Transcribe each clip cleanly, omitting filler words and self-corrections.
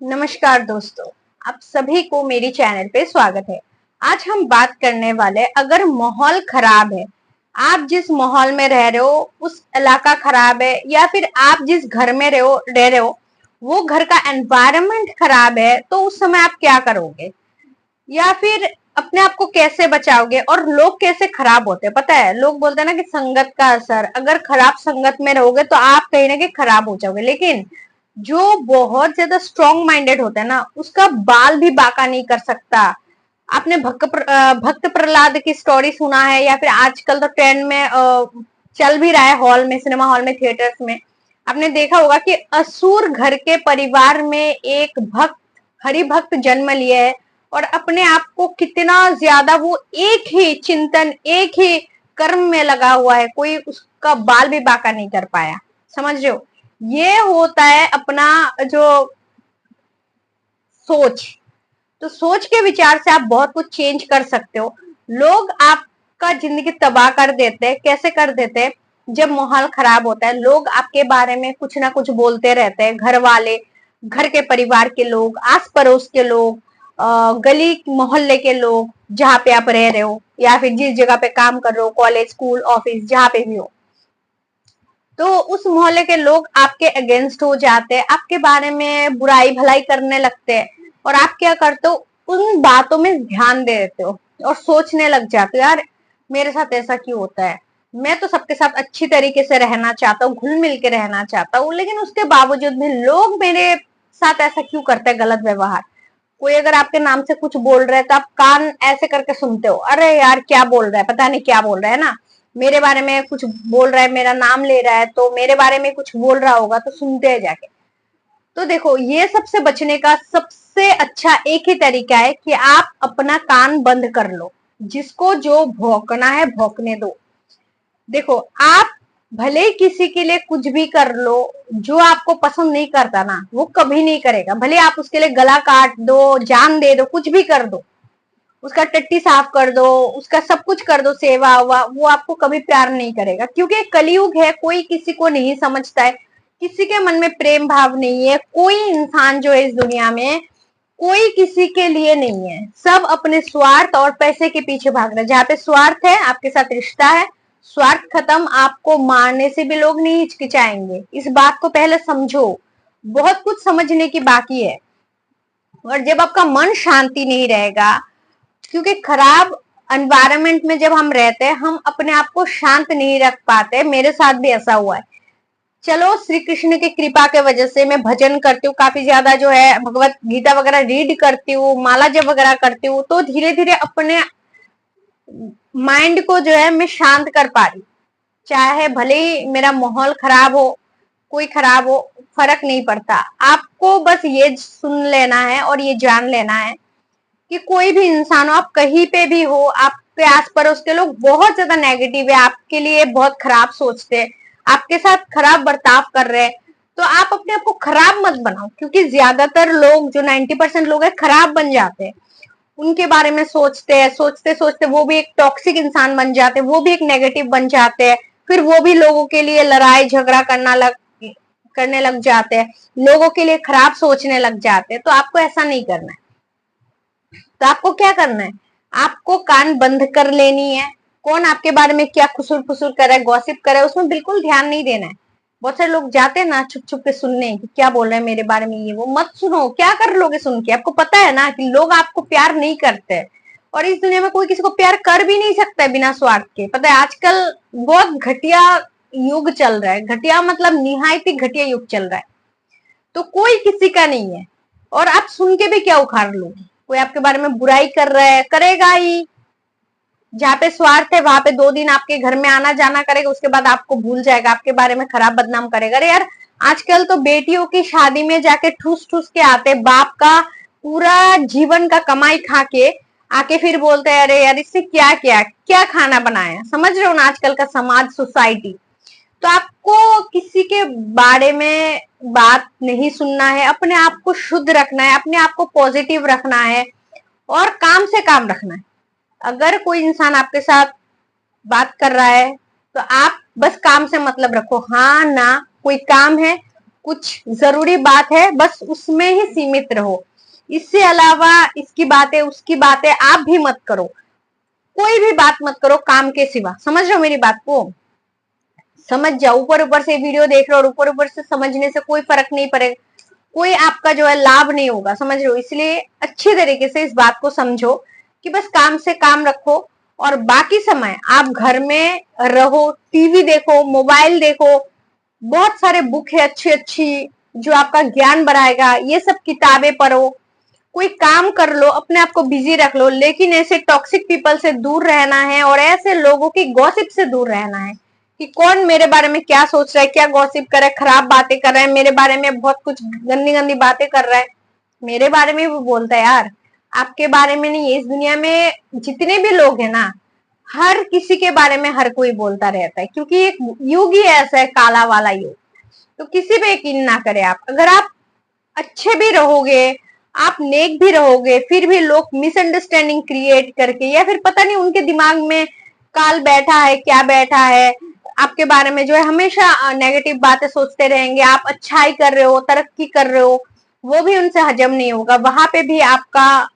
नमस्कार दोस्तों, आप सभी को मेरी चैनल पे स्वागत है। आज हम बात करने वाले, अगर माहौल खराब है, आप जिस माहौल में रह रहे हो उस इलाका खराब है, या फिर आप जिस घर में रह रहे हो वो घर का एनवायरनमेंट खराब है, तो उस समय आप क्या करोगे या फिर अपने आप को कैसे बचाओगे। और लोग कैसे खराब होते हैं पता है, लोग बोलते हैं ना कि संगत का असर, अगर खराब संगत में रहोगे तो आप कहीं ना कहीं खराब हो जाओगे। लेकिन जो बहुत ज्यादा स्ट्रॉन्ग माइंडेड होता है ना, उसका बाल भी बांका नहीं कर सकता। आपने भक्त प्रहलाद की स्टोरी सुना है, या फिर आजकल तो ट्रेंड में चल भी रहा है, हॉल में, सिनेमा हॉल में, थिएटर्स में आपने देखा होगा कि असुर घर के परिवार में एक भक्त, हरि भक्त जन्म लिया है, और अपने आप को कितना ज्यादा वो एक ही चिंतन, एक ही कर्म में लगा हुआ है, कोई उसका बाल भी बांका नहीं कर पाया। समझ रहे हो, ये होता है अपना जो सोच। तो सोच के विचार से आप बहुत कुछ चेंज कर सकते हो। लोग आपका जिंदगी तबाह कर देते हैं, कैसे कर देते हैं, जब माहौल खराब होता है लोग आपके बारे में कुछ ना कुछ बोलते रहते हैं। घर वाले, घर के परिवार के लोग, आस पड़ोस के लोग, गली मोहल्ले के लोग, जहाँ पे आप रह रहे हो या फिर जिस जगह पे काम कर रहे हो, कॉलेज, स्कूल, ऑफिस, जहाँ पे भी हो, तो उस मोहल्ले के लोग आपके अगेंस्ट हो जाते हैं, आपके बारे में बुराई भलाई करने लगते हैं। और आप क्या करते हो, उन बातों में ध्यान दे देते हो और सोचने लग जाते हो, यार मेरे साथ ऐसा क्यों होता है, मैं तो सबके साथ अच्छी तरीके से रहना चाहता हूँ, घुल मिल के रहना चाहता हूँ, लेकिन उसके बावजूद भी लोग मेरे साथ ऐसा क्यों करते हैं, गलत व्यवहार। कोई अगर आपके नाम से कुछ बोल रहा है तो आप कान ऐसे करके सुनते हो, अरे यार क्या बोल रहा है, पता नहीं क्या बोल रहा है ना, मेरे बारे में कुछ बोल रहा है, मेरा नाम ले रहा है, तो मेरे बारे में कुछ बोल रहा होगा, तो सुनते हैं जाके। तो देखो, ये सबसे बचने का सबसे अच्छा एक ही तरीका है कि आप अपना कान बंद कर लो, जिसको जो भौंकना है भौंकने दो। देखो, आप भले ही किसी के लिए कुछ भी कर लो, जो आपको पसंद नहीं करता ना वो कभी नहीं करेगा। भले आप उसके लिए गला काट दो, जान दे दो, कुछ भी कर दो, उसका टट्टी साफ कर दो, उसका सब कुछ कर दो, सेवा हुआ, वो आपको कभी प्यार नहीं करेगा। क्योंकि कलयुग है, कोई किसी को नहीं समझता है, किसी के मन में प्रेम भाव नहीं है। कोई इंसान जो है इस दुनिया में, कोई किसी के लिए नहीं है, सब अपने स्वार्थ और पैसे के पीछे भाग रहे हैं। जहाँ पे स्वार्थ है, आपके साथ रिश्ता है, स्वार्थ खत्म, आपको मारने से भी लोग नहीं हिचकिचाएंगे। इस बात को पहले समझो, बहुत कुछ समझने की बाकी है। और जब आपका मन शांति नहीं रहेगा, क्योंकि खराब एनवायरनमेंट में जब हम रहते हैं, हम अपने आप को शांत नहीं रख पाते। मेरे साथ भी ऐसा हुआ है। चलो, श्री कृष्ण की कृपा के वजह से मैं भजन करती हूँ, काफी ज्यादा जो है भगवत गीता वगैरह रीड करती हूँ, माला जप वगैरह करती हूँ, तो धीरे धीरे अपने माइंड को जो है मैं शांत कर पा रही। चाहे भले ही मेरा माहौल खराब हो, कोई खराब हो, फर्क नहीं पड़ता। आपको बस ये सुन लेना है और ये जान लेना है कि कोई भी इंसान हो, आप कहीं पे भी हो, आपके आस पड़ोस के लोग बहुत ज्यादा नेगेटिव है, आपके लिए बहुत खराब सोचते हैं, आपके साथ खराब बर्ताव कर रहे हैं, तो आप अपने आप को खराब मत बनाओ। क्योंकि ज्यादातर लोग, जो 90% लोग हैं, खराब बन जाते हैं। उनके बारे में सोचते हैं, सोचते सोचते वो भी एक टॉक्सिक इंसान बन जाते हैं, वो भी एक नेगेटिव बन जाते हैं। फिर वो भी लोगों के लिए लड़ाई झगड़ा करने लग जाते हैं, लोगों के लिए खराब सोचने लग जाते हैं। तो आपको ऐसा नहीं करना है। तो आपको क्या करना है, आपको कान बंद कर लेनी है। कौन आपके बारे में क्या खुसुर फुसुर कर रहा है, गॉसिप कर रहा है, उसमें बिल्कुल ध्यान नहीं देना है। बहुत सारे लोग जाते हैं ना छुप छुप के सुनने कि क्या बोल रहे हैं मेरे बारे में, ये वो मत सुनो। क्या कर लोगे सुन के, आपको पता है ना कि लोग आपको प्यार नहीं करते, और इस दुनिया में कोई किसी को प्यार कर भी नहीं सकता है बिना स्वार्थ के। पता है, आजकल बहुत घटिया युग चल रहा है, घटिया मतलब निहायत ही घटिया युग चल रहा है। तो कोई किसी का नहीं है, और आप सुन के भी क्या उखाड़ लोगे। कोई आपके बारे में बुराई कर रहा है, करेगा ही। जहाँ पे स्वार्थ है वहां पे 2 दिन आपके घर में आना जाना करेगा, उसके बाद आपको भूल जाएगा, आपके बारे में खराब बदनाम करेगा। अरे यार, आजकल तो बेटियों की शादी में जाके ठूस ठूस के आते, बाप का पूरा जीवन का कमाई खा के आके फिर बोलते हैं, अरे यार इससे क्या क्या क्या खाना बनाया। समझ रहे हो ना, आजकल का समाज, सोसाइटी। तो आपको किसी के बारे में बात नहीं सुनना है, अपने आप को शुद्ध रखना है, अपने आप को पॉजिटिव रखना है, और काम से काम रखना है। अगर कोई इंसान आपके साथ बात कर रहा है तो आप बस काम से मतलब रखो, हाँ ना, कोई काम है कुछ जरूरी बात है बस उसमें ही सीमित रहो। इससे अलावा इसकी बातें उसकी बातें आप भी मत करो, कोई भी बात मत करो काम के सिवा। समझ रहे हो मेरी बात को? समझ जाओ। ऊपर ऊपर से वीडियो देख रहे हो और ऊपर ऊपर से समझने से कोई फर्क नहीं पड़ेगा, कोई आपका जो है लाभ नहीं होगा। समझ रहे हो? इसलिए अच्छी तरीके से इस बात को समझो कि बस काम से काम रखो और बाकी समय आप घर में रहो, टीवी देखो, मोबाइल देखो, बहुत सारे बुक है अच्छी अच्छी जो आपका ज्ञान बढ़ाएगा, ये सब किताबें पढ़ो, कोई काम कर लो, अपने आप को बिजी रख लो। लेकिन ऐसे टॉक्सिक पीपल से दूर रहना है और ऐसे लोगों की गॉसिप से दूर रहना है कि कौन मेरे बारे में क्या सोच रहा है, क्या गॉसिप कर रहा है, खराब बातें कर रहा है, मेरे बारे में बहुत कुछ गंदी गंदी बातें कर रहा है। मेरे बारे में भी बोलता है यार, आपके बारे में नहीं है। इस दुनिया में जितने भी लोग हैं ना, हर किसी के बारे में हर कोई बोलता रहता है, क्योंकि एक युग ही ऐसा है, काला वाला युग। तो किसी पे यकीन ना करें आप। अगर आप अच्छे भी रहोगे, आप नेक भी रहोगे, फिर भी लोग मिसअंडरस्टैंडिंग क्रिएट करके या फिर पता नहीं उनके दिमाग में काल बैठा है क्या बैठा है, आपके बारे में जो है हमेशा नेगेटिव बातें सोचते रहेंगे। आप अच्छाई कर रहे हो, तरक्की कर रहे हो, वो भी उनसे हजम नहीं होगा। वहां पे भी आपका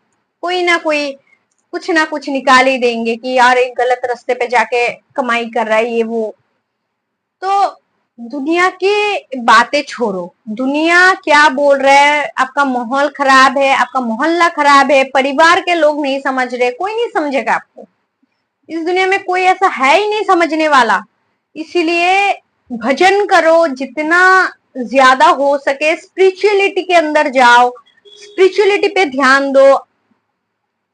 कोई ना कोई कुछ ना कुछ निकाल ही देंगे कि यार एक गलत रास्ते पे जाके कमाई कर रहा है ये वो। तो दुनिया की बातें छोड़ो, दुनिया क्या बोल रहा है, आपका माहौल खराब है, आपका मोहल्ला खराब है, परिवार के लोग नहीं समझ रहे, कोई नहीं समझेगा आपको। इस दुनिया में कोई ऐसा है ही नहीं समझने वाला। इसीलिए भजन करो, जितना ज्यादा हो सके स्पिरिचुअलिटी के अंदर जाओ, स्पिरिचुअलिटी पे ध्यान दो,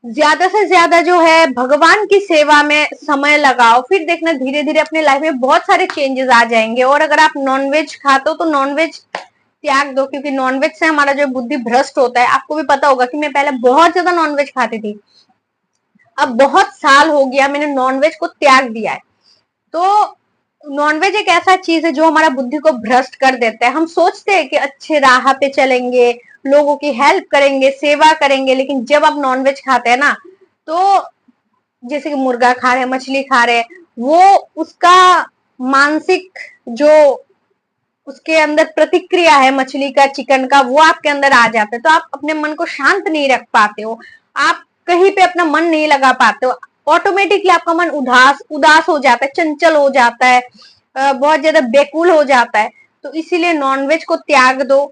ज्यादा से ज्यादा जो है भगवान की सेवा में समय लगाओ। फिर देखना धीरे धीरे अपने लाइफ में बहुत सारे चेंजेस आ जाएंगे। और अगर आप नॉनवेज खाते हो तो नॉनवेज त्याग दो, क्योंकि नॉनवेज से हमारा जो बुद्धि भ्रष्ट होता है। आपको भी पता होगा कि मैं पहले बहुत ज्यादा नॉनवेज खाती थी, अब बहुत साल हो गया मैंने नॉनवेज को त्याग दिया है। तो नॉनवेज एक ऐसा चीज है जो हमारा बुद्धि को भ्रष्ट कर देता है। हम सोचते हैं कि अच्छे राह पे चलेंगे, लोगों की हेल्प करेंगे, सेवा करेंगे, लेकिन जब आप नॉनवेज खाते हैं ना, तो जैसे कि मुर्गा खा रहे हैं, मछली खा रहे हैं, वो उसका मानसिक जो उसके अंदर प्रतिक्रिया है मछली का, चिकन का, वो आपके अंदर आ जाता है। तो आप अपने मन को शांत नहीं रख पाते हो, आप कहीं पे अपना मन नहीं लगा पाते हो। ऑटोमेटिकली आपका मन उदास उदास हो जाता है, चंचल हो जाता है, बहुत ज्यादा बेकुल हो जाता है। तो इसीलिए नॉनवेज को त्याग दो,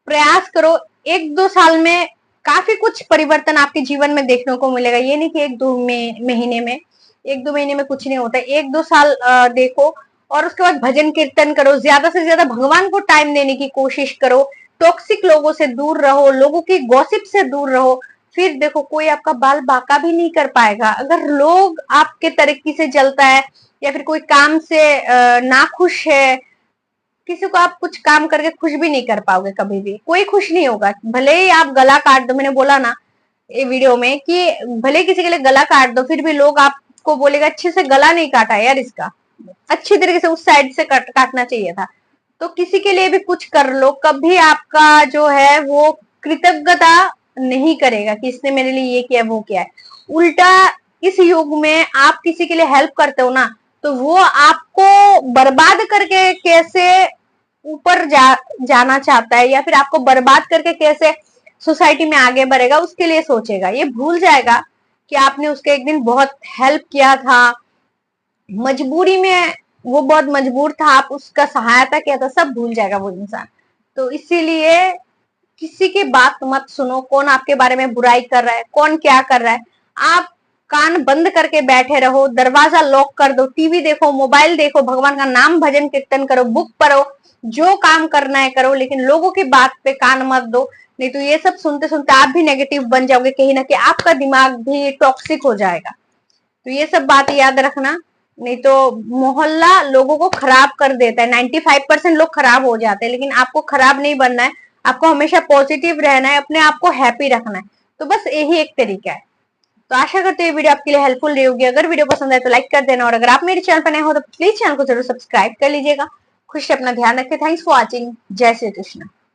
प्रयास करो। 1-2 साल में काफी कुछ परिवर्तन आपके जीवन में देखने को मिलेगा। ये नहीं कि 1-2 महीने में, 1-2 महीने में कुछ नहीं होता। 1-2 साल देखो और उसके बाद भजन कीर्तन करो, ज्यादा से ज्यादा भगवान को टाइम देने की कोशिश करो, टॉक्सिक लोगों से दूर रहो, लोगों की गॉसिप से दूर रहो। फिर देखो कोई आपका बाल बांका भी नहीं कर पाएगा। अगर लोग आपके तरीके से चलता है या फिर कोई काम से नाखुश है, किसी को आप कुछ काम करके खुश भी नहीं कर पाओगे, कभी भी कोई खुश नहीं होगा। भले ही आप गला काट दो, मैंने बोला ना ये वीडियो में कि भले किसी के लिए गला काट दो, फिर भी लोग आपको बोलेगा अच्छे से गला नहीं काटा यार, इसका अच्छी तरीके से उस साइड से काटना चाहिए था। तो किसी के लिए भी कुछ कर लो, कभी आपका जो है वो कृतज्ञता नहीं करेगा कि इसने मेरे लिए ये किया वो किया है। उल्टा इस युग में आप किसी के लिए हेल्प करते हो ना, तो वो आपको बर्बाद करके कैसे ऊपर जाना चाहता है या फिर आपको बर्बाद करके कैसे सोसाइटी में आगे बढ़ेगा, उसके लिए सोचेगा। ये भूल जाएगा कि आपने उसके एक दिन बहुत हेल्प किया था, मजबूरी में वो बहुत मजबूर था, आप उसका सहायता किया था, सब भूल जाएगा वो इंसान। तो इसीलिए किसी की बात मत सुनो, कौन आपके बारे में बुराई कर रहा है, कौन क्या कर रहा है। आप कान बंद करके बैठे रहो, दरवाजा लॉक कर दो, टीवी देखो, मोबाइल देखो, भगवान का नाम भजन कीर्तन करो, बुक पढ़ो, जो काम करना है करो, लेकिन लोगों की बात पे कान मत दो। नहीं तो ये सब सुनते सुनते आप भी नेगेटिव बन जाओगे, कहीं ना कहीं आपका दिमाग भी टॉक्सिक हो जाएगा। तो ये सब बात याद रखना, नहीं तो मोहल्ला लोगों को खराब कर देता है। 95% लोग खराब हो जाते हैं, लेकिन आपको खराब नहीं बनना है, आपको हमेशा पॉजिटिव रहना है, अपने आप को हैप्पी रखना है। तो बस यही एक तरीका है। तो आशा करते हैं वीडियो आपके लिए हेल्पफुल रही होगी। अगर वीडियो पसंद आए तो लाइक कर देना, और अगर आप मेरे चैनल पर नए हो तो प्लीज चैनल को जरूर सब्सक्राइब कर लीजिएगा। खुश अपना ध्यान रखें। Thanks for watching. जय श्री कृष्ण।